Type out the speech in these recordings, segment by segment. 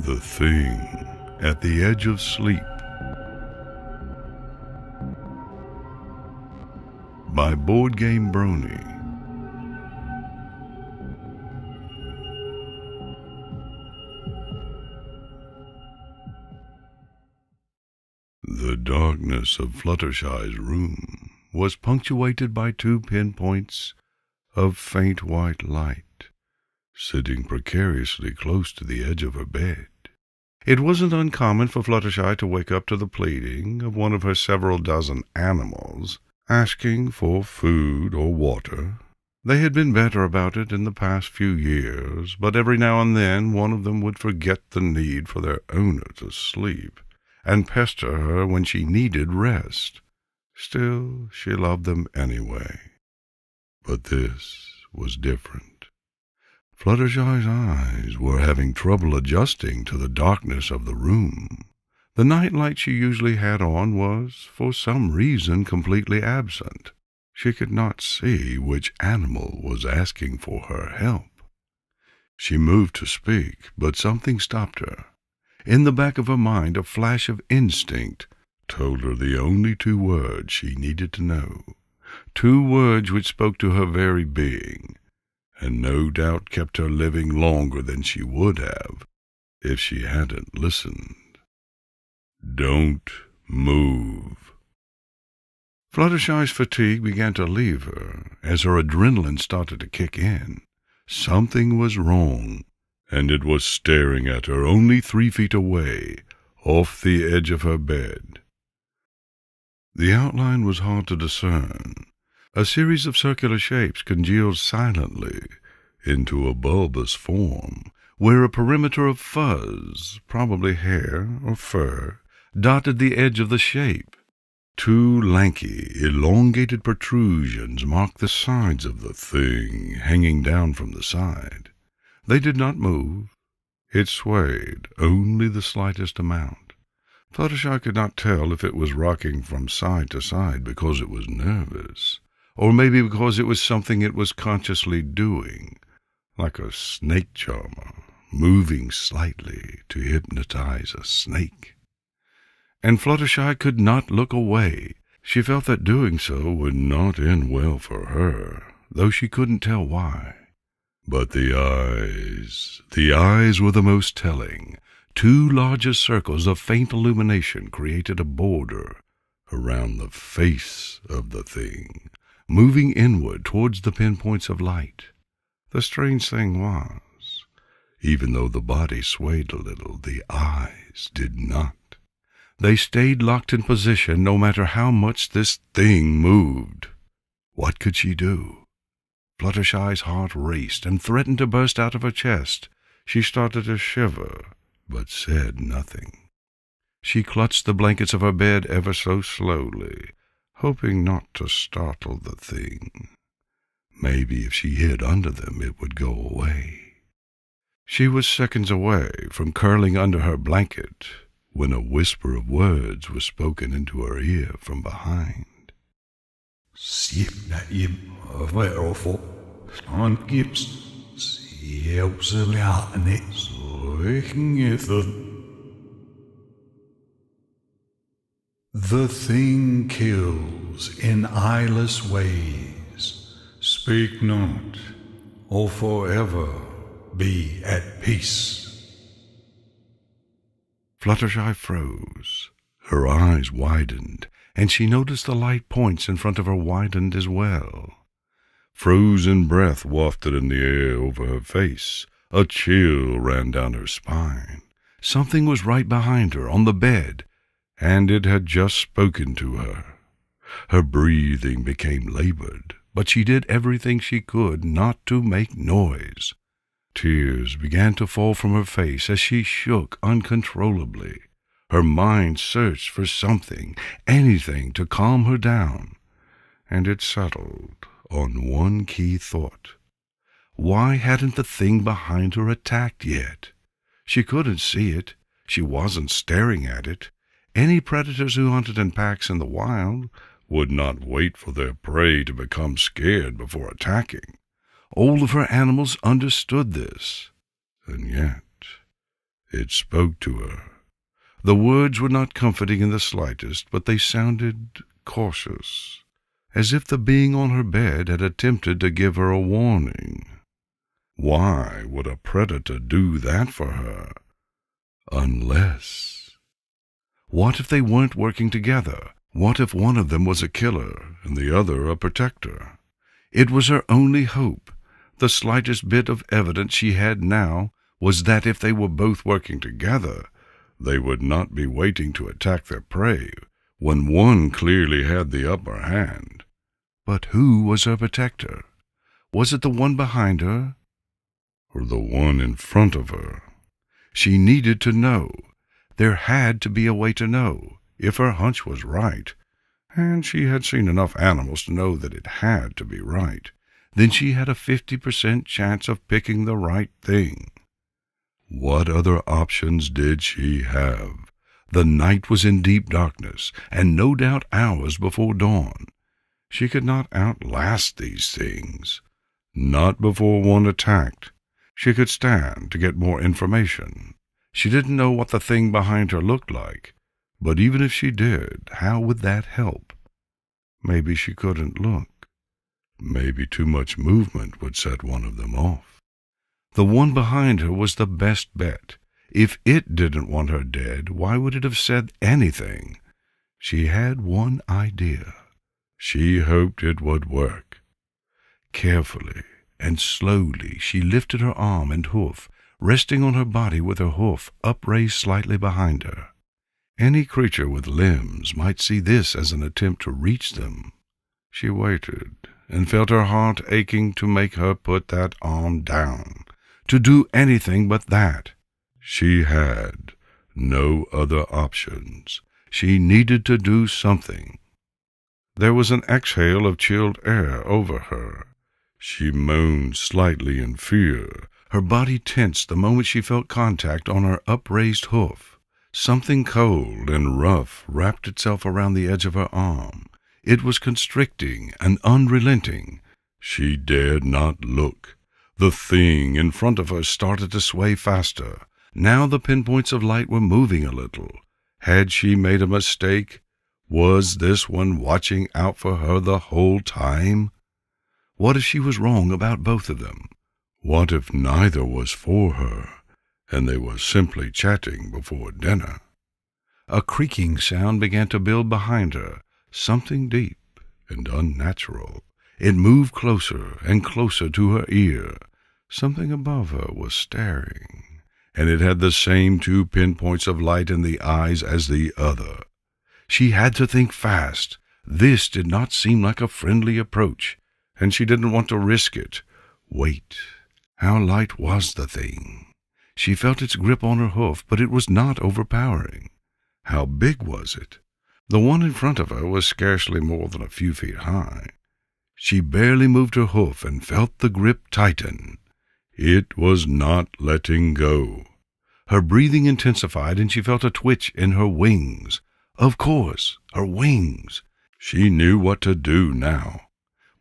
The Thing at the Edge of Sleep by Board Game Brony. The darkness of Fluttershy's room was punctuated by 2 pinpoints of faint white light, sitting precariously close to the edge of her bed. It wasn't uncommon for Fluttershy to wake up to the pleading of one of her several dozen animals, asking for food or water. They had been better about it in the past few years, but every now and then one of them would forget the need for their owner to sleep, and pester her when she needed rest. Still, she loved them anyway. But this was different. Fluttershy's eyes were having trouble adjusting to the darkness of the room. The nightlight she usually had on was, for some reason, completely absent. She could not see which animal was asking for her help. She moved to speak, but something stopped her. In the back of her mind, a flash of instinct told her the only 2 words she needed to know, 2 words which spoke to her very being, and no doubt kept her living longer than she would have if she hadn't listened. Don't move. Fluttershy's fatigue began to leave her as her adrenaline started to kick in. Something was wrong, and it was staring at her only 3 feet away, off the edge of her bed. The outline was hard to discern. A series of circular shapes congealed silently into a bulbous form, where a perimeter of fuzz, probably hair or fur, dotted the edge of the shape. 2 lanky, elongated protrusions marked the sides of the thing, hanging down from the side. They did not move. It swayed only the slightest amount. Fluttershy could not tell if it was rocking from side to side because it was nervous, or maybe because it was something it was consciously doing, like a snake charmer, moving slightly to hypnotize a snake. And Fluttershy could not look away. She felt that doing so would not end well for her, though she couldn't tell why. But the eyes were the most telling. 2 larger circles of faint illumination created a border around the face of the thing, moving inward towards the pinpoints of light. The strange thing was, even though the body swayed a little, the eyes did not. They stayed locked in position no matter how much this thing moved. What could she do? Fluttershy's heart raced and threatened to burst out of her chest. She started to shiver, but said nothing. She clutched the blankets of her bed ever so slowly, hoping not to startle the thing. Maybe if she hid under them it would go away. She was seconds away from curling under her blanket when a whisper of words was spoken into her ear from behind. The thing kills in eyeless ways. Speak not, or forever be at peace. Fluttershy froze. Her eyes widened, and she noticed the light points in front of her widened as well. Frozen breath wafted in the air over her face. A chill ran down her spine. Something was right behind her, on the bed, and it had just spoken to her. Her breathing became labored, but she did everything she could not to make noise. Tears began to fall from her face as she shook uncontrollably. Her mind searched for something, anything to calm her down, and it settled on one key thought. Why hadn't the thing behind her attacked yet? She couldn't see it. She wasn't staring at it. Any predators who hunted in packs in the wild would not wait for their prey to become scared before attacking. All of her animals understood this, and yet It spoke to her. The words were not comforting in the slightest, but they sounded cautious, as if the being on her bed had attempted to give her a warning. Why would a predator do that for her? Unless... What if they weren't working together? What if one of them was a killer and the other a protector? It was her only hope. The slightest bit of evidence she had now was that if they were both working together, they would not be waiting to attack their prey when one clearly had the upper hand. But who was her protector? Was it the one behind her, or the one in front of her? She needed to know. There had to be a way to know, if her hunch was right, and she had seen enough animals to know that it had to be right. Then she had a 50% chance of picking the right thing. What other options did she have? The night was in deep darkness, and no doubt hours before dawn. She could not outlast these things. Not before one attacked. She could stand to get more information. She didn't know what the thing behind her looked like, but even if she did, how would that help? Maybe she couldn't look. Maybe too much movement would set one of them off. The one behind her was the best bet. If it didn't want her dead, why would it have said anything? She had one idea. She hoped it would work. Carefully and slowly she lifted her arm and hoof, resting on her body with her hoof upraised slightly behind her. Any creature with limbs might see this as an attempt to reach them. She waited and felt her heart aching to make her put that arm down, to do anything but that. She had no other options. She needed to do something. There was an exhale of chilled air over her. She moaned slightly in fear. Her body tensed the moment she felt contact on her upraised hoof. Something cold and rough wrapped itself around the edge of her arm. It was constricting and unrelenting. She dared not look. The thing in front of her started to sway faster. Now the pinpoints of light were moving a little. Had she made a mistake? Was this one watching out for her the whole time? What if she was wrong about both of them? What if neither was for her, and they were simply chatting before dinner? A creaking sound began to build behind her, something deep and unnatural. It moved closer and closer to her ear. Something above her was staring, and it had the same 2 pinpoints of light in the eyes as the other. She had to think fast. This did not seem like a friendly approach, and she didn't want to risk it. Wait. How light was the thing? She felt its grip on her hoof, but it was not overpowering. How big was it? The one in front of her was scarcely more than a few feet high. She barely moved her hoof and felt the grip tighten. It was not letting go. Her breathing intensified, and she felt a twitch in her wings. Of course, her wings. She knew what to do now.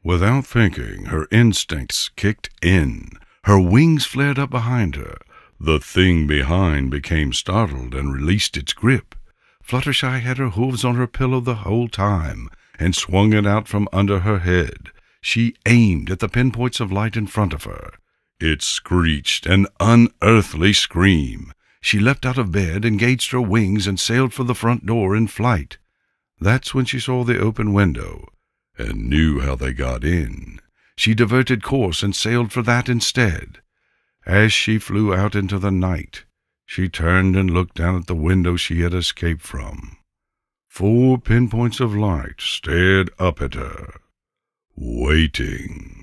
Without thinking, her instincts kicked in. Her wings flared up behind her. The thing behind became startled and released its grip. Fluttershy had her hooves on her pillow the whole time, and swung it out from under her head. She aimed at the pinpoints of light in front of her. It screeched an unearthly scream. She leapt out of bed, engaged her wings, and sailed for the front door in flight. That's when she saw the open window, and knew how they got in. She diverted course and sailed for that instead. As she flew out into the night, she turned and looked down at the window she had escaped from. 4 pinpoints of light stared up at her, waiting.